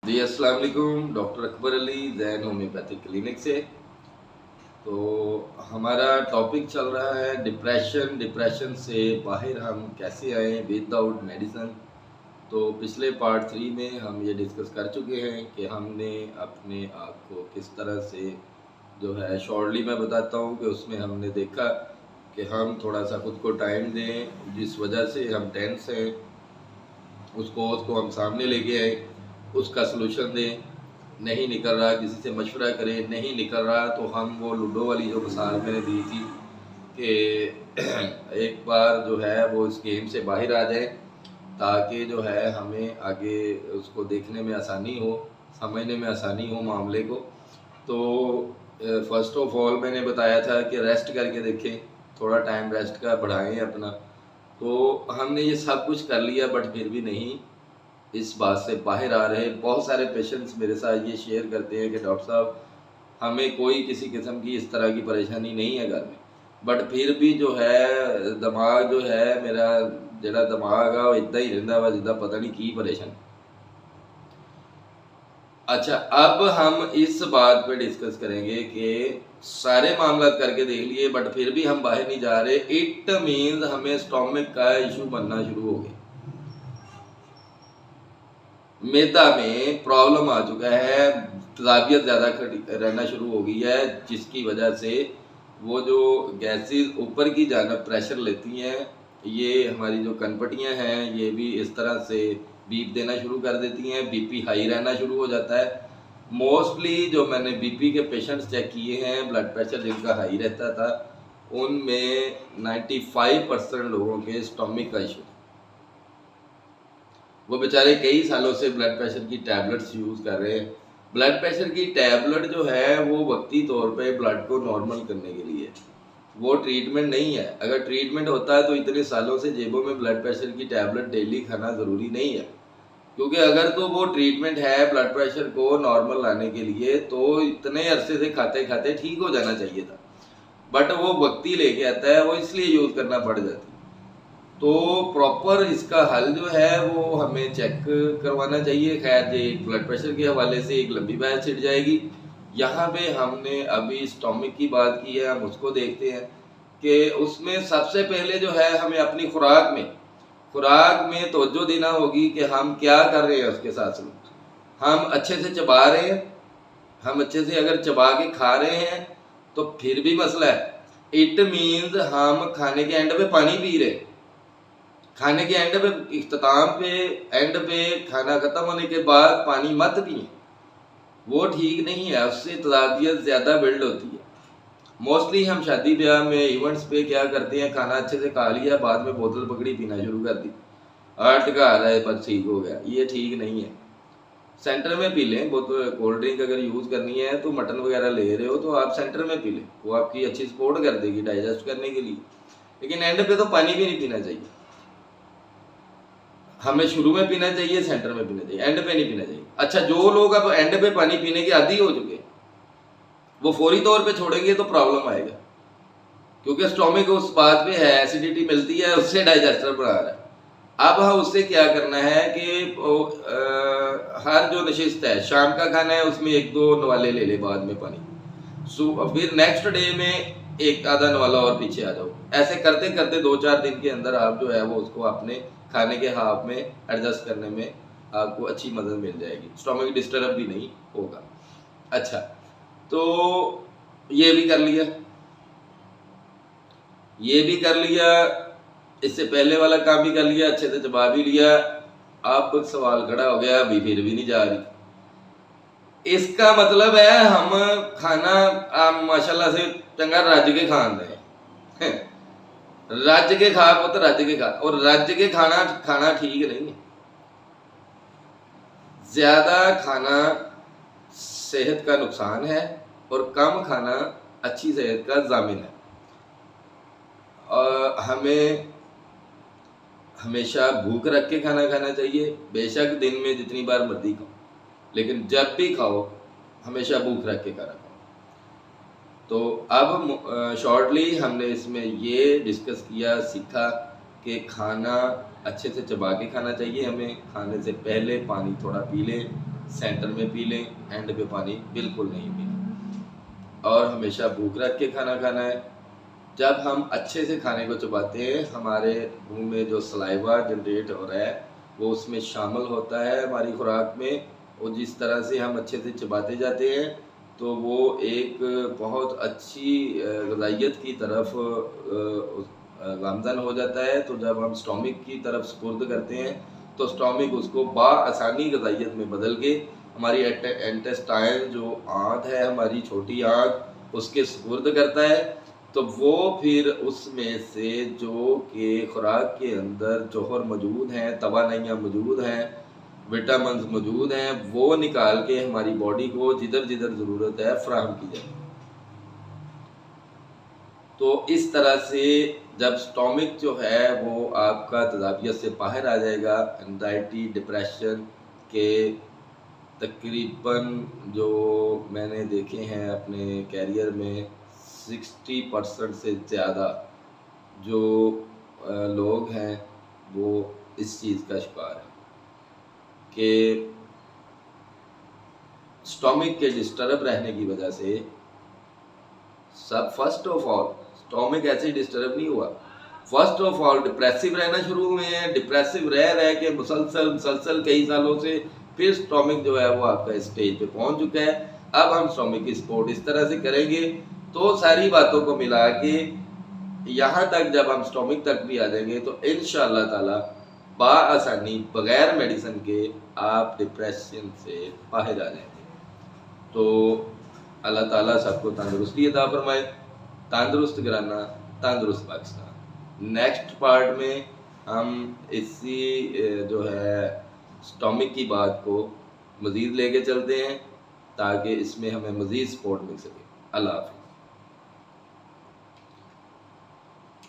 जी अस्सलाम वालेकुम। Doctor Akbar Ali Jain homeopathic clinic से। तो हमारा टॉपिक चल रहा है डिप्रेशन से बाहर हम कैसे आएँ विदाउट मेडिसिन। तो पिछले पार्ट 3 में हम ये डिस्कस कर चुके हैं कि हमने अपने आप को किस तरह से जो है शॉर्टली मैं बताता हूँ कि उसमें हमने देखा कि हम थोड़ा सा खुद को टाइम दें, जिस वजह से हम टेंस हैं उसको हम सामने लेके आए, उसका सलूशन दें। नहीं निकल रहा किसी से मशवरा करें, नहीं निकल रहा तो हम वो लूडो वाली जो मिसाल मैंने दी थी कि एक बार जो है वो इस गेम से बाहर आ जाए ताकि जो है हमें आगे उसको देखने में आसानी हो, समझने में आसानी हो मामले को। तो फर्स्ट ऑफ ऑल मैंने बताया था कि रेस्ट करके देखें, थोड़ा टाइम रेस्ट का बढ़ाएं अपना। तो हमने ये सब कुछ कर लिया बट फिर भी नहीं इस बात से बाहर आ रहे। बहुत सारे पेशेंट्स मेरे साथ ये शेयर करते हैं कि डॉक्टर साहब हमें कोई किसी किस्म की इस तरह की परेशानी नहीं है घर में, बट फिर भी जो है दिमाग जो है मेरा ਜਿਹੜਾ दिमाग आ इदा ही रहिंदा वा जिद्दां पता नहीं की परेशान। अच्छा, अब हम इस बात पे डिस्कस करेंगे कि सारे मामला करके देख लिए बट फिर भी हम बाहर नहीं जा रहे। इट मीन्स हमें स्टोमक का इशू बनना शुरू हो गया, मैदा में प्रॉब्लम आ चुका है, तेजाबियत ज़्यादा रहना शुरू हो गई है, जिसकी वजह से वो जो गैसेस ऊपर की जानब प्रेशर लेती हैं, ये हमारी जो कनपटियाँ हैं ये भी इस तरह से बीप देना शुरू कर देती हैं, बीपी हाई रहना शुरू हो जाता है। मोस्टली जो मैंने बीपी के पेशेंट्स चेक किए हैं, ब्लड प्रेशर जिनका हाई रहता था उनमें 95% लोगों के स्टोमक का इशू। वो बेचारे कई सालों से ब्लड प्रेशर की टैबलेट्स यूज़ कर रहे हैं। ब्लड प्रेशर की टैबलेट जो है वो वक्ती तौर पे ब्लड को नॉर्मल करने के लिए, वो ट्रीटमेंट नहीं है। अगर ट्रीटमेंट होता है तो इतने सालों से जेबों में ब्लड प्रेशर की टैबलेट डेली खाना ज़रूरी नहीं है, क्योंकि अगर तो वो ट्रीटमेंट है ब्लड प्रेशर को नॉर्मल लाने के लिए तो इतने अरसे से खाते खाते ठीक हो जाना चाहिए था, बट वो वक्ती लेके आता है, वो इसलिए यूज़ करना पड़ जाती है। तो प्रॉपर इसका हल जो है वो हमें चेक करवाना चाहिए। खैर ये ब्लड प्रेशर के हवाले से एक लंबी बहस छिड़ जाएगी। यहाँ पे हमने अभी स्टोमक की बात की है, हम उसको देखते हैं कि उसमें सबसे पहले जो है हमें अपनी खुराक में तवज्जो देना होगी कि हम क्या कर रहे हैं उसके साथ साथ। हम अच्छे से चबा रहे हैं, हम अच्छे से अगर चबा के खा रहे हैं तो फिर भी मसला है। इट मीन्स हम खाने के एंड पे पानी पी रहे हैं, खाने के एंड पे इख्तिताम पे एंड पे खाना ख़त्म होने के बाद पानी मत पिए, वो ठीक नहीं है, उससे तजाबियत ज़्यादा बिल्ड होती है। मोस्टली हम शादी ब्याह में इवेंट्स पे क्या करते हैं, खाना अच्छे से खा लिया बाद में बोतल पकड़ी पीना शुरू कर दी, हार्ट का आ रहा है बस ठीक हो गया, ये ठीक नहीं है। सेंटर में पी लें, बोतल कोल्ड ड्रिंक अगर यूज़ करनी है तो मटन वगैरह ले रहे हो तो आप सेंटर में पी लें, वो आपकी अच्छी सपोर्ट कर देगी डाइजेस्ट करने के लिए। लेकिन एंड पे तो पानी भी नहीं पीना चाहिए। हमें शुरू में पीना चाहिए, सेंटर में पीना चाहिए, एंड पे नहीं पीना चाहिए। अच्छा, जो लोग अब एंड पे पानी पीने के आदी हो चुके वो फौरी तौर पे छोड़ेंगे तो प्रॉब्लम आएगा, क्योंकि स्टोमक उस बात पे है, एसिडिटी मिलती है, उससे डाइजेस्टर बना रहा है। अब हाँ उससे क्या करना है कि हर जो नशिस्त है, शाम का खाना है उसमें एक दो नवाले ले ले बाद में पानी, फिर नेक्स्ट डे में एक आधा नवाला और पीछे आ जाओ। ऐसे करते करते 2-4 दिन के अंदर आप जो है वो उसको अपने खाने के हाफ में एडजस्ट करने में आपको अच्छी मदद मिल जाएगी, स्टोमक डिस्टर्ब भी नहीं होगा। अच्छा, तो ये भी कर लिया, ये भी कर लिया, इससे पहले वाला काम भी कर लिया, अच्छे से चबा भी लिया। अब सवाल खड़ा हो गया, अभी फिर भी नहीं जा रही। इसका मतलब है हम खाना माशाल्लाह से चंगा रज के खान रहे हैं रज के खा पुत रज के खा, और रज के खाना ठीक नहीं है। ज्यादा खाना सेहत का नुकसान है और कम खाना अच्छी सेहत का जामिन है। और हमें हमेशा भूख रख के खाना खाना चाहिए, बेशक दिन में जितनी बार मर्जी खाओ, लेकिन जब भी खाओ हमेशा भूख रख के खाना खाओ। तो अब शॉर्टली हमने इसमें ये डिस्कस किया, सीखा कि खाना अच्छे से चबा के खाना चाहिए, हमें खाने से पहले पानी थोड़ा पी लें, سینٹر میں پی لیں، اینڈ پہ پانی بالکل نہیں پینا، اور ہمیشہ بھوک رکھ کے کھانا کھانا ہے۔ جب ہم اچھے سے کھانے کو چباتے ہیں، ہمارے منہ میں جو سلائیوا جنریٹ ہو رہا ہے وہ اس میں شامل ہوتا ہے ہماری خوراک میں، اور جس طرح سے ہم اچھے سے چباتے جاتے ہیں تو وہ ایک بہت اچھی غذائیت کی طرف گامزن ہو جاتا ہے۔ تو جب ہم سٹومک کی طرف سپرد کرتے ہیں تو سٹومک اس کو بآسانی غذائیت میں بدل کے ہماری انٹسٹائن جو آنت ہے، ہماری چھوٹی آنت، اس کے سپرد کرتا ہے۔ تو وہ پھر اس میں سے جو کہ خوراک کے اندر جوہر موجود ہیں، توانائیاں موجود ہیں، وٹامنز موجود ہیں، وہ نکال کے ہماری باڈی کو جدھر جدھر ضرورت ہے فراہم کی جائے۔ تو اس طرح سے جب سٹومک جو ہے وہ آپ کا تدابیت سے باہر آ جائے گا، انزائٹی، ڈپریشن کے تقریباً جو میں نے دیکھے ہیں اپنے کیریئر میں 60% سے زیادہ جو لوگ ہیں وہ اس چیز کا شکار ہیں کہ سٹومک کے ڈسٹرب رہنے کی وجہ سے فرسٹ آف آل سٹومک ایسے ڈسٹرب نہیں ہوا، فرسٹ آف آل ڈپریسو رہنا شروع ہوئے ہیں، ڈپریسو رہ کے مسلسل کئی سالوں سے پھر سٹومک جو ہے وہ آپ کا اسٹیج پہ پہنچ چکا ہے۔ اب ہم سٹومک کی سپورٹ اس طرح سے کریں گے تو ساری باتوں کو ملا کے یہاں تک جب ہم سٹومک تک بھی آ جائیں گے تو انشاءاللہ تعالی بآسانی بغیر میڈیسن کے آپ ڈپریشن سے باہر آ جائیں گے۔ تو اللہ تعالیٰ سب کو تندرستی عطا فرمائے۔ تندرست گھرانہ، تندرست پاکستان۔ نیکسٹ پارٹ میں ہم اسی جو ہے سٹومک کی بات کو مزید لے کے چلتے ہیں تاکہ اس میں ہمیں مزید سپورٹ مل سکے۔ اللہ حافظ۔